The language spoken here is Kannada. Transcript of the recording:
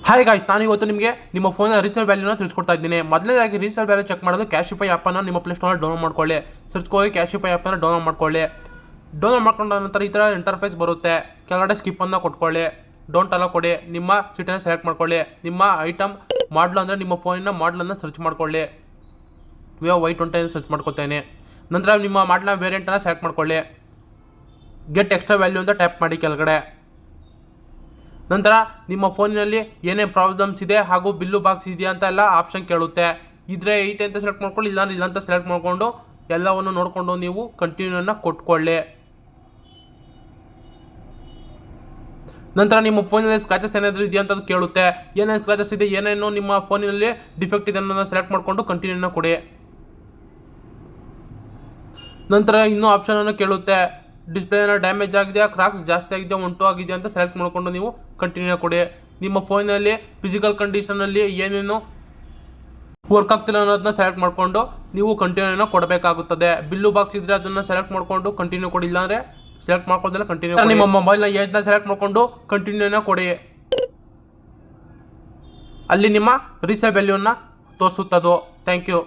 ಹಾಯ್ ಗಾಯ್ಸ್, ನಾನು ಇವತ್ತು ನಿಮಗೆ ನಿಮ್ಮ ಫೋನಿನ ರೀಸೇಲ್ ವ್ಯಾಲ್ಯೂನ ತಿಳಿಸ್ಕೊಡ್ತಾ ಇದ್ದೀನಿ. ಮೊದಲನೇದಾಗಿ ರೀಸೇಲ್ ವ್ಯಾಲ್ಯೂ ಚೆಕ್ ಮಾಡೋದು ಕ್ಯಾಶಿಫೈ ಆ್ಯಪನ್ನು ನಿಮ್ಮ ಪ್ಲೇಸ್ಟೋರಲ್ಲಿ ಡೌನ್ಲೋಡ್ ಮಾಡ್ಕೊಳ್ಳಿ. ಸರ್ಚ್ ಹೋಗಿ ಕ್ಯಾಶಿಫೈ ಆ್ಯಪನ್ನು ಡೌನ್ಲೋಡ್ ಮಾಡ್ಕೊಳ್ಳಿ. ಡೌನ್ಲೋಡ್ ಮಾಡ್ಕೊಂಡ ನಂತರ ಈ ಥರ ಇಂಟರ್ಫೇಸ್ ಬರುತ್ತೆ. ಕೆಳಗಡೆ ಸ್ಕಿಪ್ಪನ್ನು ಕೊಟ್ಕೊಳ್ಳಿ, ಡೋಂಟ್ ಅಲೋ ಕೊಡಿ, ನಿಮ್ಮ ಸಿಟಿನ ಸೆಲೆಕ್ಟ್ ಮಾಡ್ಕೊಳ್ಳಿ, ನಿಮ್ಮ ಐಟಮ್ ಮಾಡಲು ಅಂದರೆ ನಿಮ್ಮ ಫೋನಿನ ಮಾಡಲನ್ನು ಸರ್ಚ್ ಮಾಡ್ಕೊಳ್ಳಿ. ವಿವೋ Y20 ಸರ್ಚ್ ಮಾಡ್ಕೊತೇನೆ. ನಂತರ ನಿಮ್ಮ ಮಾಡಲ ವೇರಿಯಂಟನ್ನು ಸೆಲೆಕ್ಟ್ ಮಾಡ್ಕೊಳ್ಳಿ. ಗೆಟ್ ಎಕ್ಸ್ಟ್ರಾ ವ್ಯಾಲ್ಯೂ ಅಂತ ಟ್ಯಾಪ್ ಮಾಡಿ ಕೆಳಗಡೆ. ನಂತರ ನಿಮ್ಮ ಫೋನಿನಲ್ಲಿ ಏನೇನು ಪ್ರಾಬ್ಲಮ್ಸ್ ಇದೆ ಹಾಗೂ ಬಿಲ್ಲು ಬಾಕ್ಸ್ ಇದೆಯಾ ಅಂತ ಎಲ್ಲ ಆಪ್ಷನ್ ಕೇಳುತ್ತೆ. ಇದ್ರೆ ಐತೆ ಅಂತ ಸೆಲೆಕ್ಟ್ ಮಾಡ್ಕೊಳ್ಳಿ, ಇಲ್ಲ ಅಂತ ಸೆಲೆಕ್ಟ್ ಮಾಡಿಕೊಂಡು ಎಲ್ಲವನ್ನು ನೋಡಿಕೊಂಡು ನೀವು ಕಂಟಿನ್ಯೂನ ಕೊಟ್ಕೊಳ್ಳಿ. ನಂತರ ನಿಮ್ಮ ಫೋನಲ್ಲಿ ಸ್ಕ್ರಾಚಸ್ ಏನಾದರೂ ಇದೆಯಾ ಅಂತ ಕೇಳುತ್ತೆ. ಏನೇನು ಸ್ಕ್ರಾಚಸ್ ಇದೆ, ಏನೇನು ನಿಮ್ಮ ಫೋನಿನಲ್ಲಿ ಡಿಫೆಕ್ಟ್ ಇದೆ ಅನ್ನೋದನ್ನ ಸೆಲೆಕ್ಟ್ ಮಾಡಿಕೊಂಡು ಕಂಟಿನ್ಯೂನ ಕೊಡಿ. ನಂತರ ಇನ್ನೂ ಆಪ್ಷನನ್ನು ಕೇಳುತ್ತೆ. ಡಿಸ್ಪ್ಲೇನ ಡ್ಯಾಮೇಜ್ ಆಗಿದೆಯಾ, ಕ್ರಾಕ್ಸ್ ಜಾಸ್ತಿ ಆಗಿದೆಯಾ, ಉಂಟು ಆಗಿದೆಯಾ ಅಂತ ಸೆಲೆಕ್ಟ್ ಮಾಡಿಕೊಂಡು ನೀವು ಕಂಟಿನ್ಯೂ ಕೊಡಿ. ನಿಮ್ಮ ಫೋನಲ್ಲಿ ಫಿಸಿಕಲ್ ಕಂಡೀಷನಲ್ಲಿ ಏನೇನು ವರ್ಕ್ ಆಗ್ತಿಲ್ಲ ಅನ್ನೋದನ್ನ ಸೆಲೆಕ್ಟ್ ಮಾಡಿಕೊಂಡು ನೀವು ಕಂಟಿನ್ಯೂನ ಕೊಡಬೇಕಾಗುತ್ತದೆ. ಬಿಲ್ಲು ಬಾಕ್ಸ್ ಇದ್ದರೆ ಅದನ್ನು ಸೆಲೆಕ್ಟ್ ಮಾಡಿಕೊಂಡು ಕಂಟಿನ್ಯೂ ಕೊಡಿ, ಇಲ್ಲಾಂದರೆ ಸೆಲೆಕ್ಟ್ ಮಾಡ್ಕೋದಿಲ್ಲ ಕಂಟಿನ್ಯೂ. ನಿಮ್ಮ ಮೊಬೈಲ್ನ ಏಜ್ನ ಸೆಲೆಕ್ಟ್ ಮಾಡಿಕೊಂಡು ಕಂಟಿನ್ಯೂನ ಕೊಡಿ. ಅಲ್ಲಿ ನಿಮ್ಮ ರೀಸೇಲ್ ವ್ಯಾಲ್ಯೂನ ತೋರಿಸುತ್ತದೋ. Thank you.